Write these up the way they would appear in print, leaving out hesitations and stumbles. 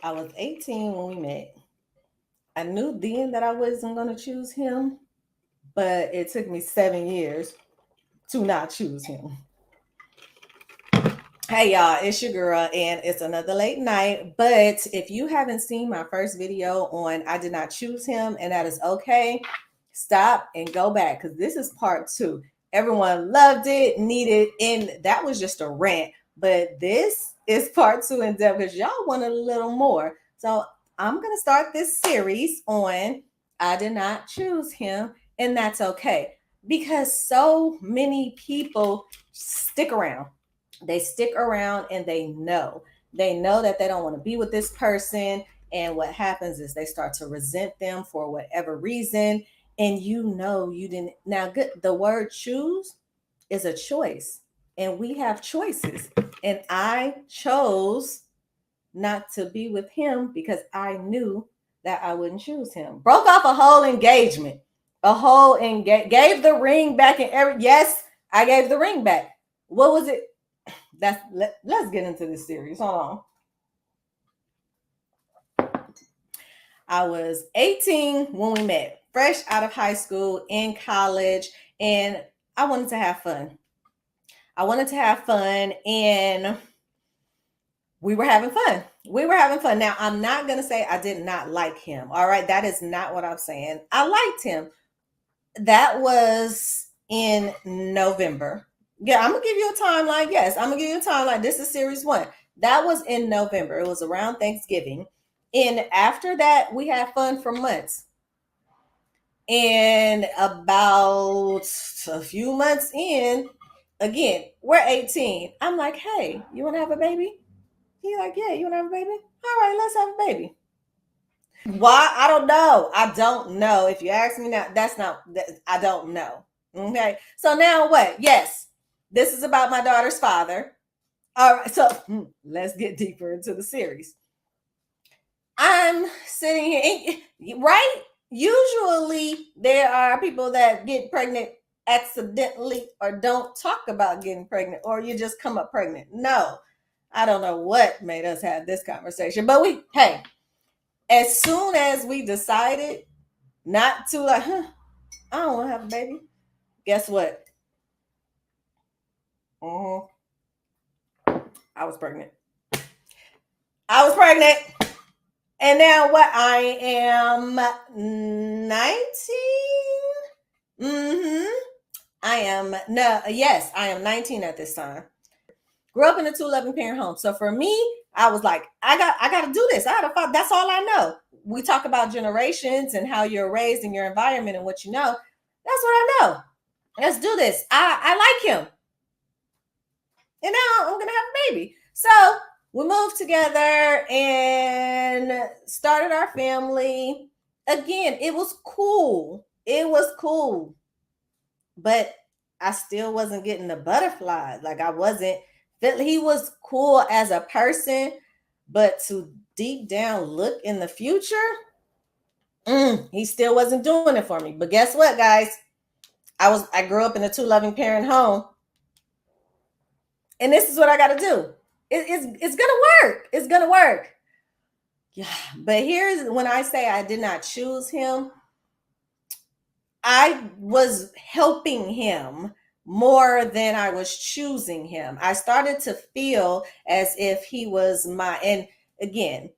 I was 18 when we met. I knew then that I wasn't going to choose him, but it took me 7 years to not choose him. Hey y'all, it's your girl, and it's another late night. But if you haven't seen my first video on I did not choose him, and that is okay, stop and go back because this is part two. Everyone loved it, needed, and that was just a rant. But this is part two in depth because y'all wanted a little more. So I'm gonna start this series on I did not choose him, and that's okay because so many people stick around, they stick around and they know that they don't want to be with this person, and what happens is they start to resent them for whatever reason, and you didn't. Now good, the word choose is a choice, and we have choices, and I chose not to be with him because I knew that I wouldn't choose him. Broke off a whole engagement, gave the ring back, and yes, I gave the ring back. What was it? Let's get into this series. Hold on. I was 18 when we met, fresh out of high school, in college, and I wanted to have fun. And we were having fun. Now, I'm not going to say I did not like him. All right. That is not what I'm saying. I liked him. That was in November. Yeah, I'm going to give you a timeline. Yes, I'm going to give you a timeline. This is series one. That was in November. It was around Thanksgiving. And after that, we had fun for months. And about a few months in, again, we're 18. I'm like, hey, you want to have a baby? He's like, yeah, you want to have a baby? All right, let's have a baby. Why? I don't know. If you ask me now, I don't know. Okay. So now what? Yes, this is about my daughter's father. All right. So let's get deeper into the series. I'm sitting here, right? Usually there are people that get pregnant accidentally or don't talk about getting pregnant, or you just come up pregnant. No, I don't know what made us have this conversation, but as soon as we decided not to, like, I don't want to have a baby, guess what? Uh-huh. I was pregnant. And now what? I am 19. I am yes, I am 19 at this time. Grew up in a 2 loving parent home. So for me, I was like, I got to do this. That's all I know. We talk about generations and how you're raised in your environment and what you know. That's what I know. Let's do this. I like him. And now I'm going to have a baby. So we moved together and started our family. Again, it was cool. But I still wasn't getting the butterflies. Like, I wasn't. He was cool as a person, but to deep down look in the future, he still wasn't doing it for me. But guess what, guys? I grew up in a 2 loving parent home, and this is what I got to do. It's gonna work. It's gonna work. Yeah, but here's when I say I did not choose him. I was helping him more than I was choosing him. I started to feel as if he was and again,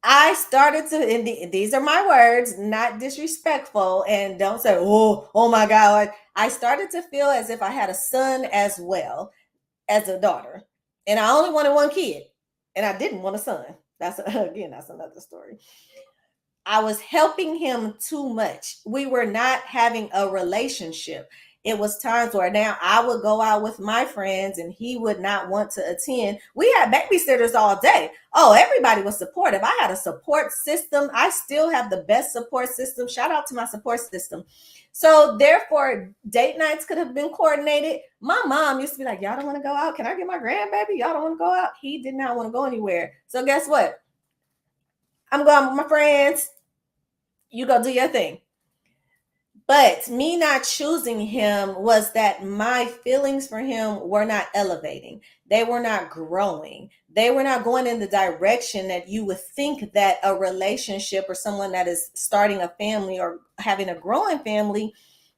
I started to, and these are my words, not disrespectful, and don't say, oh my God. I started to feel as if I had a son as well as a daughter. And I only wanted one kid, and I didn't want a son. That's another story. I was helping him too much. We were not having a relationship. It was times where now I would go out with my friends and he would not want to attend. We had babysitters all day. Oh, everybody was supportive. I had a support system. I still have the best support system. Shout out to my support system. So therefore, date nights could have been coordinated. My mom used to be like, y'all don't want to go out? Can I get my grandbaby? Y'all don't want to go out? He did not want to go anywhere. So guess what? I'm going with my friends. You go do your thing. But me not choosing him was that my feelings for him were not elevating. They were not growing. They were not going in the direction that you would think that a relationship or someone that is starting a family or having a growing family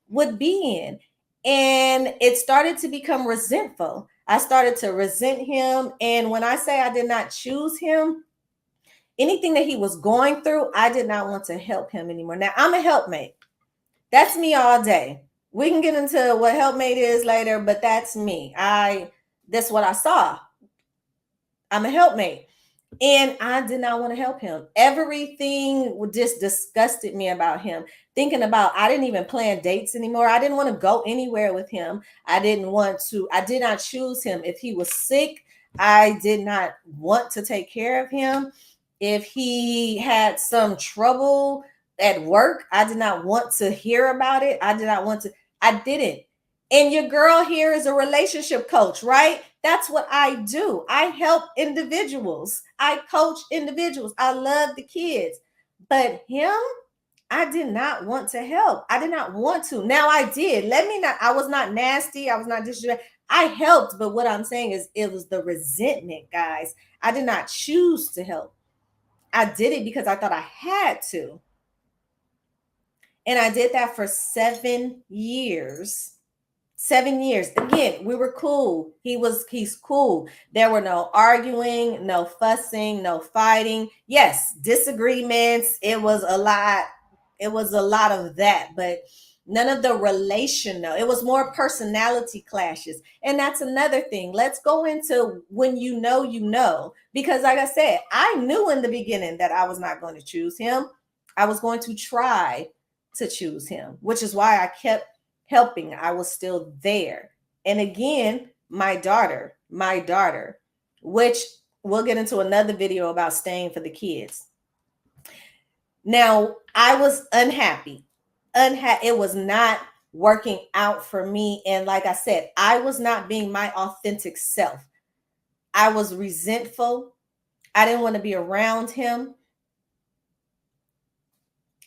would be in. And it started to become resentful. I started to resent him. And when I say I did not choose him, anything that he was going through, I did not want to help him anymore. Now, I'm a helpmate. That's me all day. We can get into what helpmate is later, but that's me. That's what I saw. I'm a helpmate. And I did not want to help him. Everything just disgusted me about him. Thinking about, I didn't even plan dates anymore. I didn't want to go anywhere with him. I did not choose him. If he was sick, I did not want to take care of him. If he had some trouble at work, I did not want to hear about it. I didn't. And your girl here is a relationship coach, right? That's what I do. I help individuals. I coach individuals. I love the kids. But him, I did not want to help. I did not want to. Now I did. I was not nasty. I was not disrespectful. I helped, but what I'm saying is it was the resentment, guys. I did not choose to help. I did it because I thought I had to. And I did that for 7 years. 7 years. Again, we were cool. He's cool. There were no arguing, no fussing, no fighting. Yes, disagreements. It was a lot. It was a lot of that, but none of the relational. It was more personality clashes. And that's another thing. Let's go into when you know, because like I said, I knew in the beginning that I was not going to choose him. I was going to try to choose him, which is why I kept helping. I was still there. And again, my daughter, which we'll get into another video about staying for the kids. Now, I was unhappy. It was not working out for me. And like I said, I was not being my authentic self. I was resentful. I didn't want to be around him.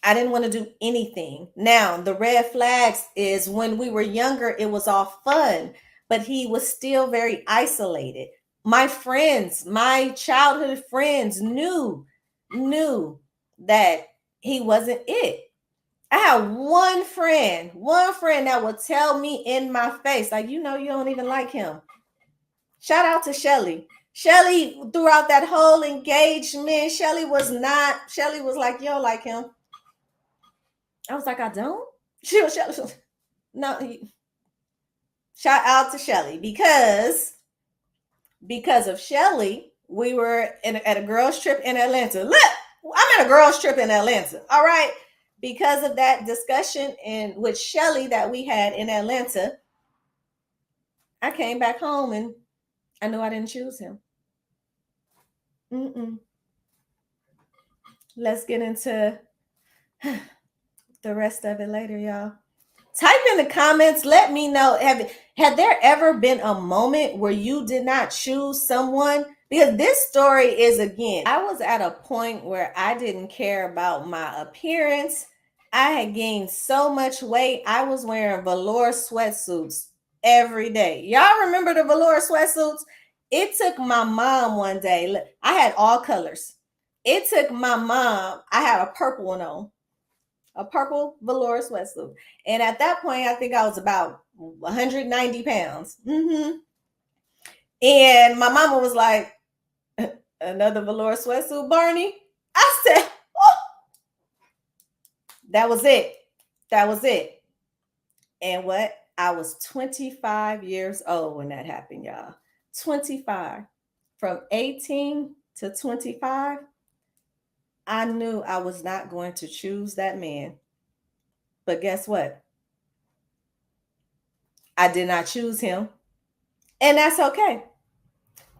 I didn't want to do anything. Now, the red flags is when we were younger, it was all fun, but he was still very isolated. My friends, my childhood friends knew that he wasn't it. I had one friend that would tell me in my face, like, you don't even like him. Shout out to Shelly. Shelly, throughout that whole engagement, Shelly was like, you don't like him. I was like, I don't? No. Shout out to Shelly because of Shelly, we were at a girls trip in Atlanta. Look, I'm at a girls trip in Atlanta. All right. Because of that discussion and with Shelly that we had in Atlanta, I came back home and I knew I didn't choose him. Let's get into the rest of it later, y'all. Type in the comments. Let me know. Had there ever been a moment where you did not choose someone? Because this story is, again, I was at a point where I didn't care about my appearance. I had gained so much weight. I was wearing velour sweatsuits every day. Y'all remember the velour sweatsuits? It took my mom one day. I had all colors. It took my mom. I had a purple one on. A purple velour sweatsuit. And at that point, I think I was about 190 pounds. And my mama was like, another velour sweatsuit, Barney? I said, oh. That was it. And what? I was 25 years old when that happened, y'all. 25. From 18 to 25, I knew I was not going to choose that man. But guess what? I did not choose him. And that's okay.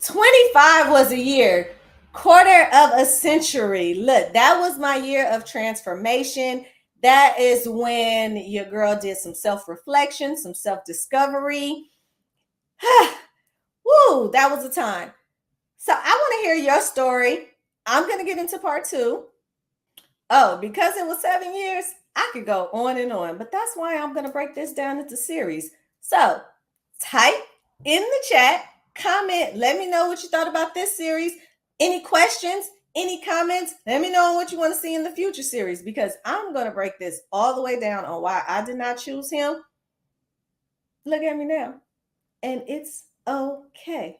25 was a year, quarter of a century. Look, that was my year of transformation. That is when your girl did some self-reflection, some self-discovery. Woo, that was the time. So I want to hear your story. I'm going to get into part 2. Oh, because it was 7 years, I could go on and on, but that's why I'm going to break this down into series. So type in the chat, comment, let me know what you thought about this series. Any questions, any comments, let me know what you want to see in the future series, because I'm going to break this all the way down on why I did not choose him. Look at me now. And it's okay.